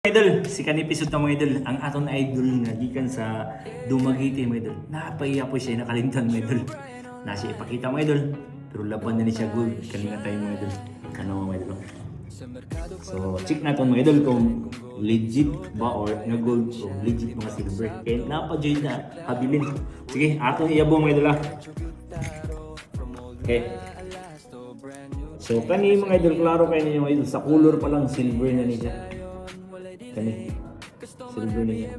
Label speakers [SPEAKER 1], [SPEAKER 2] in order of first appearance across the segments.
[SPEAKER 1] Idol, si episode na mga idol, ang aton idol nga gikan sa Dumaguete mga idol. Napahiya po siya nakalimtan mga idol. Nasi ipakita mga idol, pero laban na ni siya gold. Kalinga tayo mga idol. Ano mga idol? So, check natin mga idol kung legit ba or nga gold o legit mga silver. Kaya napajoy na habilin. Sige, aton iyabo mga idol ah. Okay. So, kani mga idol, klaro kayo ninyo mga idol. Sa color pa lang, silver na niya. Kani silver niya.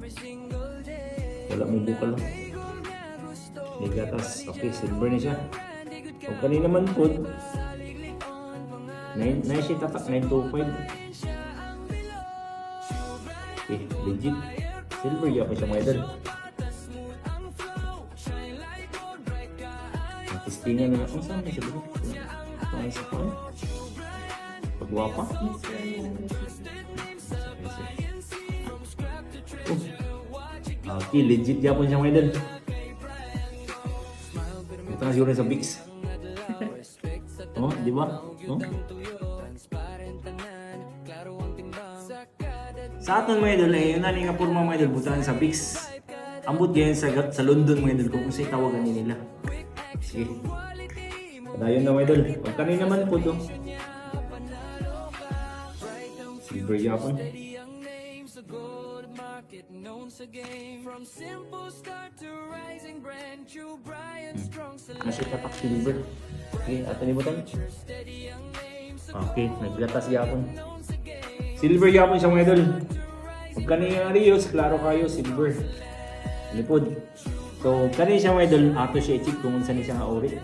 [SPEAKER 1] Wala mo bukal lang. May gatas. Okay, silver na siya. O kani naman po 9 siya tatak 925. Okay, legit. Silver ya pa siya mga idol. Testingan na. Ang saan na siya ba? Ang sa pa? Pagwapa? Okay, legit yapon siya mga idol. Ito na siguro sa Bix. Oh, di ba? Oh? Sa aton mga idol, yun na nga porma mga idol, butahan sa Bix. Ambot yan sa London mga idol, kung sa'y tawagan nila. Sige. Padayon na mga idol. Pag kanina naman po ito. Silver yapon. Nasi tatak silver. Okay, ato ni butang. Okay, naggatas yapon. Silver yapon siya mga idol. Pag kanina Rios, klaro kayo, silver. Lipod. So, kanina siya mga idol, ato siya i-check kung saan siya nga ori.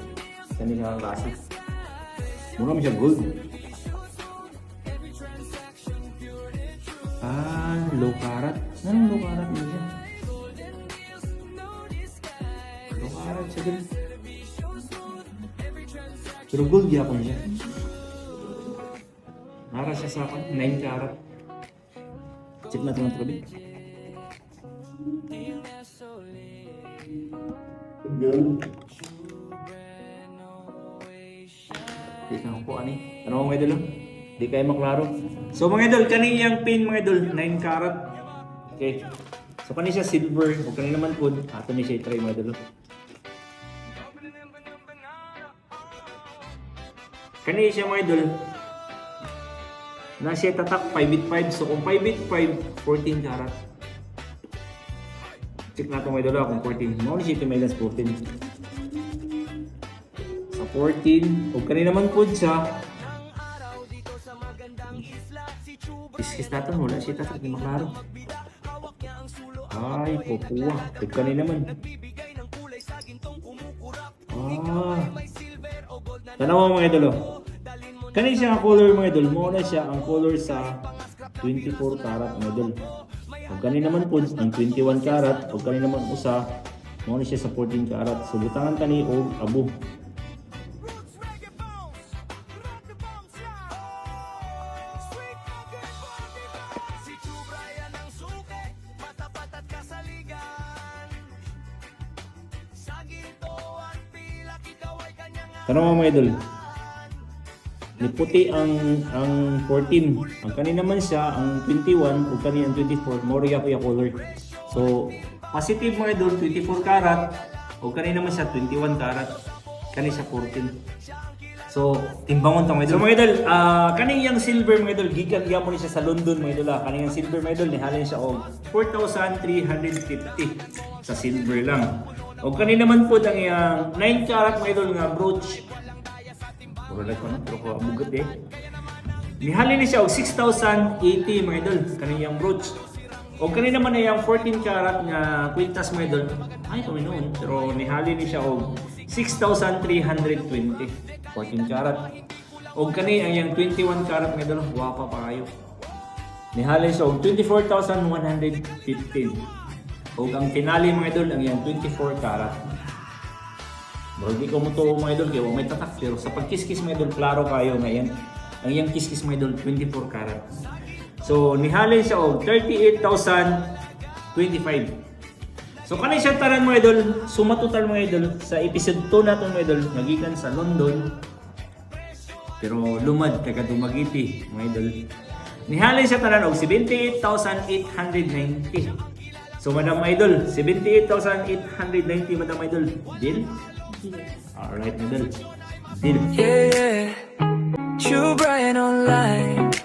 [SPEAKER 1] Saan siya nga klase. Muna mo siya gold. Low carat. Anong low carat niya siya? Low carat siya din. Pero gold yapon siya. Nara siya sa akin, 9 carat. Check natin ang probi. Check na po ani. Ano mga idol? Di kayo maklaro. So mga idol, kaniyang pin mga idol, 9 carat. Okay. So kani siya silver, o kani naman po, ato ni siya i-try mga idol. Kani siya mga idol, na siya tatak 5/5. So kung 5/5, 14 carat. Check natin mga idol kung 14. Mao ni siya minus 14. Sa 14, o kani naman po siya, iskis natin, wala siya tatak, di maklaro. Ay, pupuwa. Pagkani naman. Tanawa mga idol. Kani siya ang color mga idol. Muna siya ang color sa 24 karat mga idol. Pag kani naman po ang 21 karat. Pag kani naman usa, muna siya sa 14 karat. So butangan kani o abo. Tanong mga idol. Ni puti ang 14. Ang kanina naman siya ang 21 o kanina ang 24. Moriya po yung color. So positive mga idol 24 karat o kanina naman siya 21 karat. Kanina siya 14. So timbangon ta mga idol. So mga idol, kanina yung silver mga idol gigan mo ni siya sa London mga idol. Kanina yung silver mga idol nihalin siya og 4,350 sa silver lang. O kanina naman po ang 9 karat mga idol nga brooch. Wala ko na, pero ko bugat eh. Nihalin niya siya og 6,080 mga idol, kaniyang brooch. O kanina naman na yung 14 karat nga kwintas mga idol. Ay, kami noon. Pero nihalin niya siya og 6,320. 14 karat. O kanina yung 21 karat mga idol, guwapa pa kayo. Nihalin siya og 24,115. O ang tinali mga idol, ang yung 24 karat. Bro, di ko mo to mga idol, kaya may tatak. Pero sa pagkiskis mga idol, klaro kayo ngayon. Ang yung kiskis mga idol, 24 karat. So, nihalin siya og 38,025. So, kanina siya taran mga idol, sumatotal mga idol, sa episode 2 natin mga idol, nagikan sa London. Pero lumad, taga Dumaguete mga idol. Nihalin siya tanan og 78,890. So Madam Idol, 78,890 Madam Idol. Deal? Alright, Idol. Deal.
[SPEAKER 2] Yeah, yeah. True Brian online.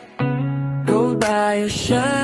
[SPEAKER 2] Gold by your shirt.